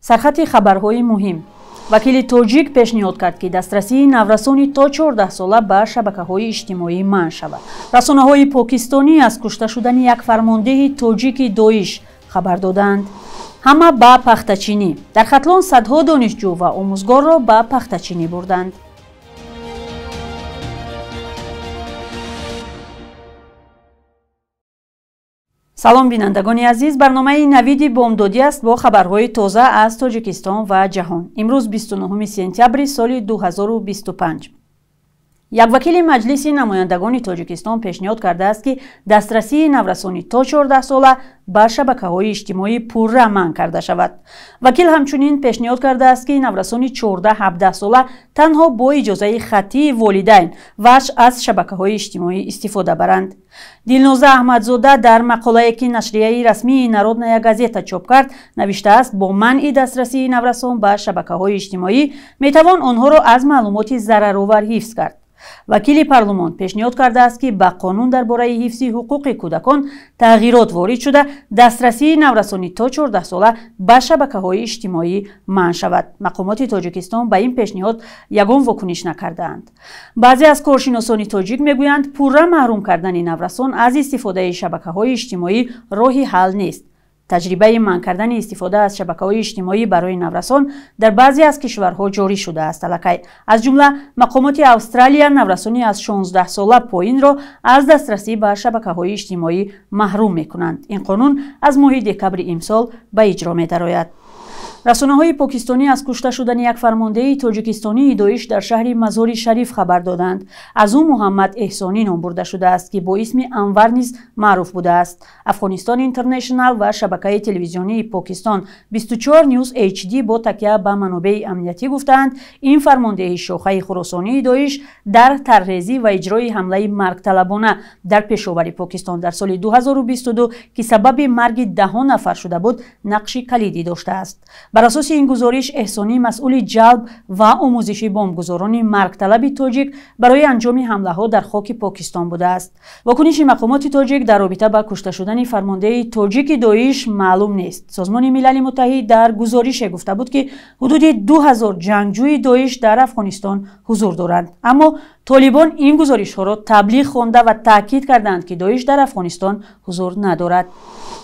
سرخط خبرهای مهم. وکیل توجیک پیشنهاد کرد که دسترسی نورسانی تا 14 ساله به شبکه‌های اجتماعی منع شود. رسانه‌های پاکستانی از کشته شدن یک فرمانده توجیک داعش خبر دادند. همه به پختچینی. در ختلان صدها دانشجو و آموزگار را به پختچینی بردند. سلام بینندگان عزیز، برنامه نوید بامدادی است با خبرهای تازه از تاجیکستان و جهان. امروز 29 سپتامبر سال 2025. یک وکیل مجلس نمایندگان تاجیکستان پیشنهاد کرده است که دسترسی نورسانی تا 14 ساله به شبکه‌های اجتماعی پورا منع کرده شود. وکیل همچنین پیشنهاد کرده است که نورسانی 14-17 ساله تنها با اجازه خطی والدین و از شبکه‌های اجتماعی استفاده برند. دلنوزه احمدزاده در مقاله‌ای که نشریه رسمی نارودنایا گازета چاپ کرد نوشته است با منع دسترسی نورسان به شبکه‌های اجتماعی میتوان آنها را از معلومات ضررآور حفظ کرد. وکیل پارلمان پیشنهاد کرده است که به قانون درباره حفظ حقوق کودکان تغییرات وارد شده دسترسی نورسانی تا 14 ساله به شبکه‌های اجتماعی منع شود. مقامات تاجیکستان به این پیشنهاد یگان واکنش نکردند. بعضی از کارشناسان تاجیک میگویند پورا محروم کردن نورسان از استفاده شبکه‌های اجتماعی راهی حل نیست. تجربه منع کردن استفاده از شبکه‌های اجتماعی برای نورسان در بعضی از کشورها جاری شده است. از جمله مقامات استرالیا نورسانی از 16 ساله پایین را از دسترسی به شبکه‌های اجتماعی محروم می‌کنند. این قانون از ماه دکبر امسال به اجرا می‌دراید. رسانه‌های پاکستانی از کشته شدن یک فرمانده تاجیکستانی داعش در شهر مزار شریف خبر دادند. از او محمد احسانی نام برده شده است که با اسم انور نیز معروف بوده است. افغانستان اینترنشنال و شبکه تلویزیونی پاکستان 24 نیوز HD با تکیه به منابع امنیتی گفتند این فرمانده شاخه خراسانی داعش در طرحریزی و اجرای حمله مرگ طلبانه در پشاور پاکستان در سال 2022 که سبب مرگ 10 نفر شده بود نقش کلیدی داشته است. بر اساس این گزارش احسانی مسئول جلب و آموزش بمبگذاران مرگ طلب تاجیک برای انجام حمله ها در خاک پاکستان بوده است. واکنش مقامات تاجیک در رابطه با کشته شدن فرمانده تاجیک داعش معلوم نیست. سازمان ملل متحد در گزارش گفته بود که حدود 2000 جنگجوی داعش در افغانستان حضور دارند، اما طالبان این گزارش ها را تبلیغ خوانده و تاکید کردند که داعش در افغانستان حضور ندارد.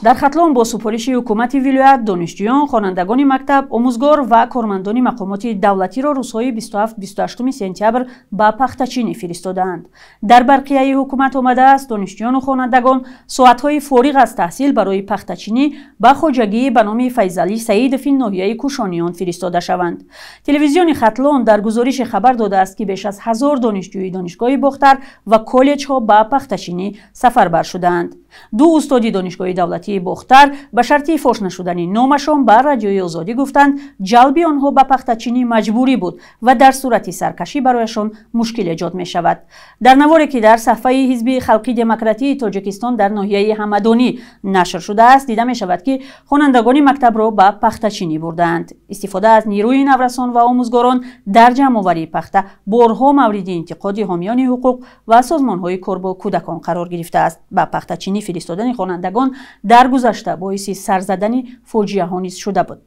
در ختلان با سفارش حکومت ولایت دانشجویان، خوانندگان مکتب، آموزگار و کارمندان مقامات دولتی را روزهای 27-28 سپتامبر به پختچینی فرستادند. در برقیه حکومت آمده است دانشجویان و خوانندگان ساعت‌های فارغ از تحصیل برای پختچینی به خواجگی به نام فیضعلی سعید فی ناحیه کوشانیان فرستاده شوند. تلویزیون ختلان در گزارش خبر داده است که بیش از 1000 دانشجوی دانشگاه باختر و کالج ها به پختچینی سفربر شدند. 2 استاد دانشگاه دولتی باختر به شرط فاش نشدن نامشان به رادیوی آزادی گفتند جلب آنها به پختچینی مجبوری بود و در صورت سرکشی برایشان مشکل ایجاد می شود. در نواری که در صفحه حزب خلقی دموکراتی تاجیکستان در ناحیه همدانی نشر شده است دیده می شود که خوانندگان مکتب را به پختچینی بردند. استفاده از نیروی نورسان و آموزگاران در جمع‌آوری پخته بارها مورد انتقاد حامیان حقوق و سازمان‌های کار با کودکان قرار گرفته است. به پختچینی فرستادن خوانندگان در گذشته باعث سرزدن فاجعه ها نیز شده بود.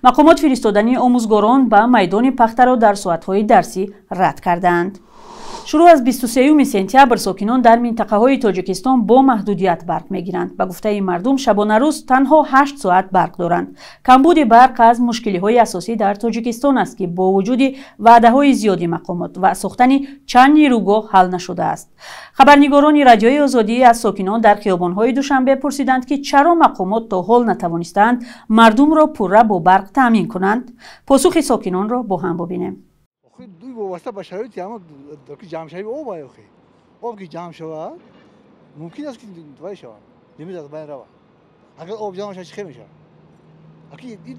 مقامات فرستادن آموزگاران به میدان پخته را در ساعت‌های درسی رد کردند. شروع از 23 سپتامبر ساکنان در منطقه های تاجیکستان با محدودیت برق میگیرند. به گفته مردم شبانه روز تنها 8 ساعت برق دارند. کمبود برق از مشکلی های اساسی در تاجیکستان است که با وجود وعده های زیادی مقامات و ساختن چند نیروگاه حل نشده است. خبرنگاران رادیوی آزادی از ساکنان در خیابان های دوشنبه پرسیدند که چرا مقامات تا حال نتوانستند مردم را پورا با برق تامین کنند. پاسخ ساکنان را با هم ببینیم. دوی واسطه به شرایطی اما که جمع شوی آب آخه آب که جمع شود ممکن است که دوای شود نمیز از بین رود. اگر آب جمع شود چه میشه؟ اگه این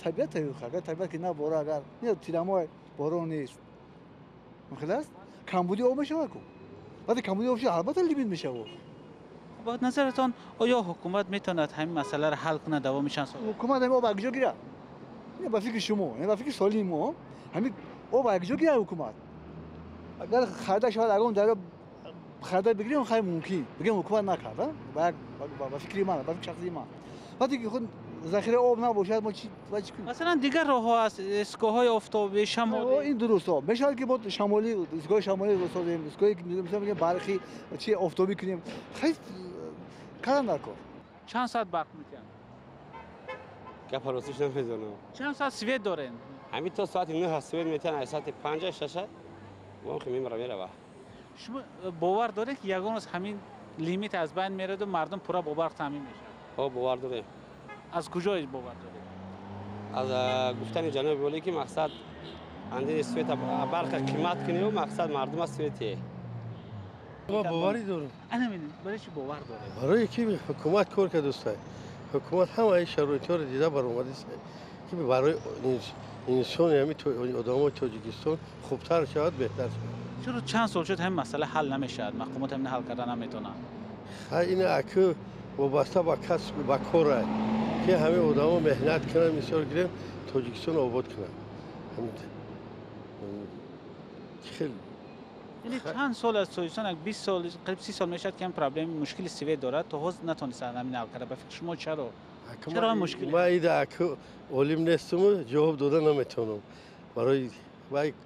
طبیعت است. اگر طبیعت که نه باره اگر نه تیرمای بارون نیست ممکن است کمبودی آب میشه کو وقتی کمبودی آب شد البته لیمیت میشه. با نظرتان آیا حکومت میتواند همین مسئله را حل کنه دوامش شد؟ حکومت همین آب اگجا گیره نه با فکر شما نه با فکر سالی ما همین آب اگجا گیره حکومت اگر خرده شود اگر اون در خرده بگیریم اون خیلی ممکن بگیم حکومت نکرده با فکری من با فکر شخصی من وقتی که خود ذخیره آب نباشد ما چی کنیم؟ مثلا دیگر راه‌ها هست، ایستگاه‌های آفتابی شمالی. این درست ها میشه که با شمالی ایستگاه شمالی بسازیم، ایستگاهی که مثلا برقی چی آفتابی کنیم. خیلی کارم نکن. چند ساعت برق میتین؟ گپاراتش نمیدونم. چند ساعت سویت دارین؟ همین تا ساعت 9 هست سویت میتن، ساعت 5 6 ما خیلی میره. شما باور دارید که یگان از همین لیمیت از بین میره و مردم پورا با برق تامین میشه؟ ها باور داریم. از کجا باور دارید؟ از گفتن جناب ولی که مقصد اندی سویت برق قیمت کنه و مقصد مردم از سویته. ما باوری داریم. انا میدونم برای چی باور دارید؟ برای کی حکومت کار کرده است. حکومت همه شرایطا رو دیده برآمده است که برای انسان همین آدمای تاجیکستان خوبتر شود، بهتر شود. چرا چند سال شد همین مسئله حل نمیشه؟ مقامات همین حل کردن نمیتونن. این اکو وابسته به کسب به کاره که همه آدما مهنت کنن، مثال گیرن تاجیکستان آباد کنن. همین خیلی یعنی چند سال از تاجیکستان 20 سال قریب 30 سال میشد که این پرابلم مشکل سویت داره تا حاضر نتونستن همین حل کنه. به فکر شما چرا این مشکل؟ ما ایده اکو عالم نیستم جواب دادن نمیتونم. برای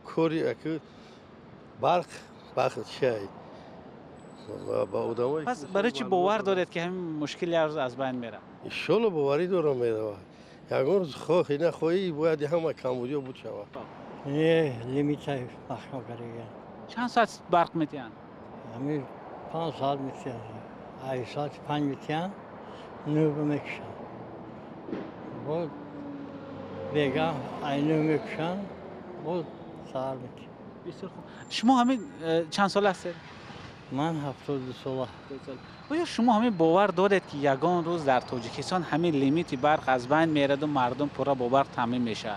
کاری اکو برق چی با آدمای پس برای چی باور دارید که همین مشکل از بین میره؟ ان شاء الله باوری دارم میره. یگان روز خواهی نخواهی باید همه کمبودی بود شود. نه لیمیت مخنو کردیم. چند ساعت برق میتین؟ همین 5 ساعت میتین. 8 ساعت 5 میتین. نو میکشن. بود بیگا اینو میکشن. بود سال میتین. بسیار خوب. شما همین چند سال هستید؟ من 72 ساله. آیا شما همین باور دارید که یگان روز در تاجیکستان همین لیمیت برق از بین میره و مردم پورا با برق تامین میشن؟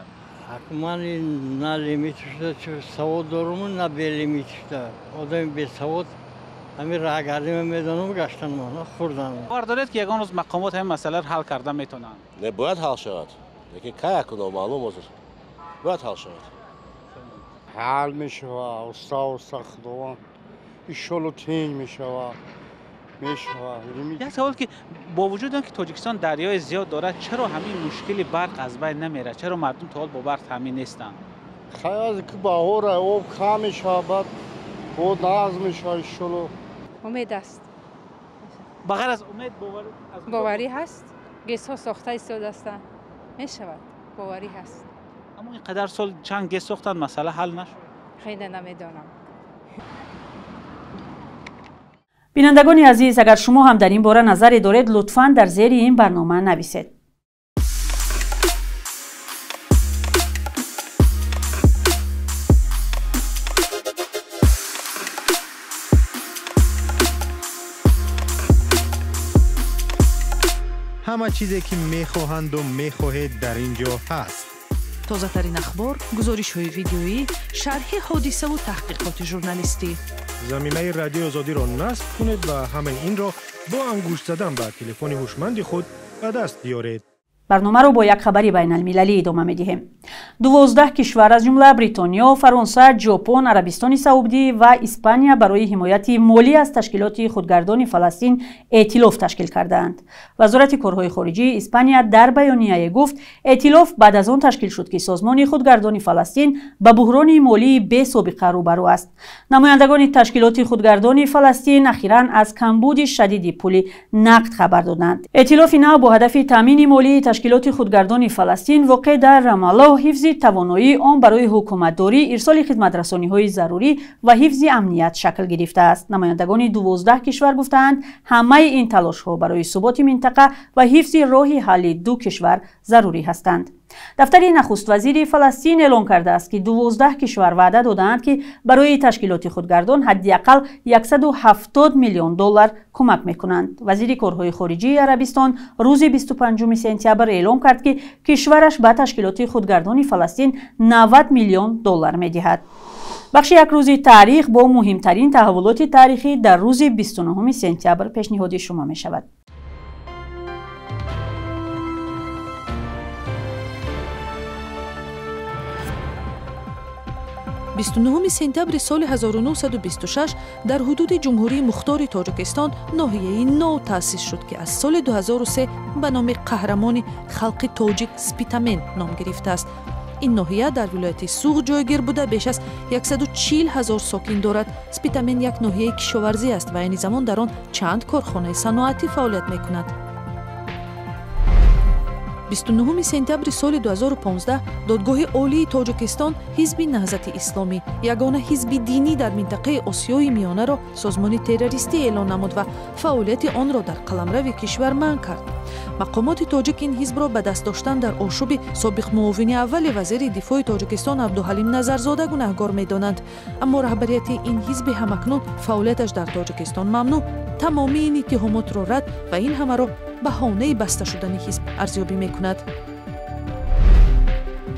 حتما نه لیمیت شده، چه سواد دارم نه به لیمیت شده. آدم به سواد همین راه گردی میدونم گشتن ما خوردن. باور دارید که یگان روز مقامات همین مسئله رو حل کردن میتونن؟ نه باید حل شود. لیکن که کنه معلوم است. باید حل شود. حل میشه و اوستا خداوند ایشالله تنگ میشه و یک سوال که با وجود اینکه تاجیکستان دریای زیاد داره چرا همین مشکلی برق از بین نمیره؟ چرا مردم تا حال با برق تامین نیستن؟ خیلی که بهار آب کم میشه بعد بود ناز میشه ایشالله. امید است. بغیر از امید باوری هست. گیس ها ساخته ایستاده هستند. میشود باوری هست. اما اینقدر سال چند گیس ساختن مسئله حل نشد؟ خیلی نمیدانم. بینندگان عزیز، اگر شما هم در این باره نظری دارید لطفاً در زیر این برنامه نویسید. همه چیزی که میخواهند و میخواهید در اینجا هست. تازه ترین اخبار، گزارش های ویدیویی، شرح حادثه و تحقیقات ژورنالیستی. زمینه رادیو آزادی را نصب کنید و همین این را با انگشت زدن به تلفن هوشمند خود به دست بیارید. برنامه رو با یک خبری بین المللی ادامه می‌دهیم. 12 کشور از جمله بریتانیا، فرانسه، ژاپن، عربستان سعودی و اسپانیا برای حمایت مالی از تشکیلات خودگردان فلسطین ائتلاف تشکیل کردند. وزارت کارهای خارجه اسپانیا در بیانیه گفت ائتلاف بعد از آن تشکیل شد که سازمان خودگردان فلسطین به بحران مالی بی سابقه روبرو است. نمایندگان تشکیلات خودگردان فلسطین اخیراً از کمبود شدید پول نقد خبر دادند. ائتلاف نو با هدف تامین مالی تشکیلات خودگردان فلسطین واقع در رام الله و حفظ توانایی آن برای حکومتداری، ارسال خدمت‌رسانی‌های ضروری و حفظ امنیت شکل گرفته است. نمایندگان 12 کشور گفتند همه این تلاش‌ها برای ثبات منطقه و حفظ راه حل دو کشور ضروری هستند. دفتر نخست وزیر فلسطین اعلام کرده است که 12 کشور وعده دادند که برای تشکیلات خودگردان حداقل 170 میلیون دلار کمک میکنند. وزیر کارهای خارجه عربستان روز 25 سپتامبر اعلام کرد که کشورش به تشکیلات خودگردان فلسطین 90 میلیون دلار میدهد. بخش یک روز تاریخ با مهمترین تحولات تاریخی در روز 29 سپتامبر پیشنهاد شما می شود. 29 سپتامبر سال 1926 در حدود جمهوری مختار تاجیکستان ناحیه نو تأسیس شد که از سال 2003 به نام قهرمان خلق تاجیک سپیتامن نام گرفته است. این ناحیه در ولایت سوغ جایگیر بوده بیش از 140,000 ساکن دارد. سپیتامن یک ناحیه کشاورزی است و این زمان در آن چند کارخانه صنعتی فعالیت می‌کند. 29 سپتامبر سال 2015 دادگاه عالی تاجیکستان حزب نهضت اسلامی یگانه حزب دینی در منطقه آسیای میانه را سازمان تروریستی اعلام نمود و فعالیت آن را در قلمرو کشور منع کرد. مقامات تاجیک این حزب را به دست داشتن در آشوب سابق معاون اول وزیر دفاع تاجیکستان عبدالحلیم نظرزاده گناهکار می‌دانند، اما رهبریت این حزب همکنون فعالیتش در تاجیکستان ممنوع، تمامی این اتهامات را رد و این همه را بهانه بسته شدن حزب ارزیابی می‌کند.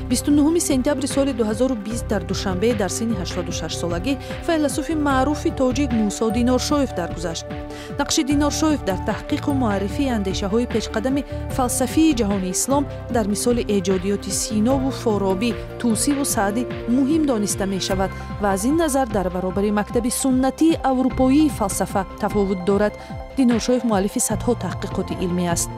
29 سپتامبر سال 2020 در دوشنبه در سن 86 سالگی فیلسوف معروف تاجیک موسی دینارشویف درگذشت. نقش دینارشویف در تحقیق و معرفی اندیشه‌های پیشقدم فلسفی جهان اسلام در مثال ایجادیات سینا و فارابی، توسی و سعدی مهم دانسته می‌شود و از این نظر در برابر مکتب سنتی اروپایی فلسفه تفاوت دارد. دینارشویف مؤلف صدها تحقیقات علمی است.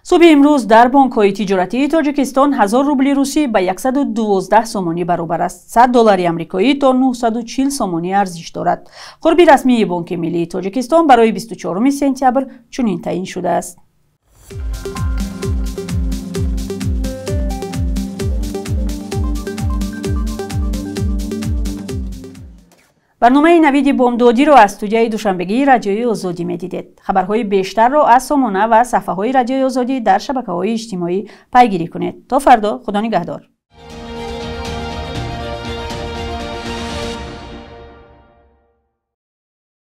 صبح امروز در بانک‌های تجارتی تاجیکستان 1000 روبل روسی به 112 سومانی برابر است. 100 دلار آمریکایی تا 940 سومانی ارزش دارد. قرب رسمی بانک ملی تاجیکستان برای 24 سپتامبر چنین تعیین شده است. برنامه نوید بامدادی را از استودیوی دوشنبگی رادیوی آزادی می‌دیدید. خبرهای بیشتر را از سامانه و صفحه‌های رادیوی آزادی در شبکه‌های اجتماعی پیگیری کنید. تا فردا، خدا نگهدار.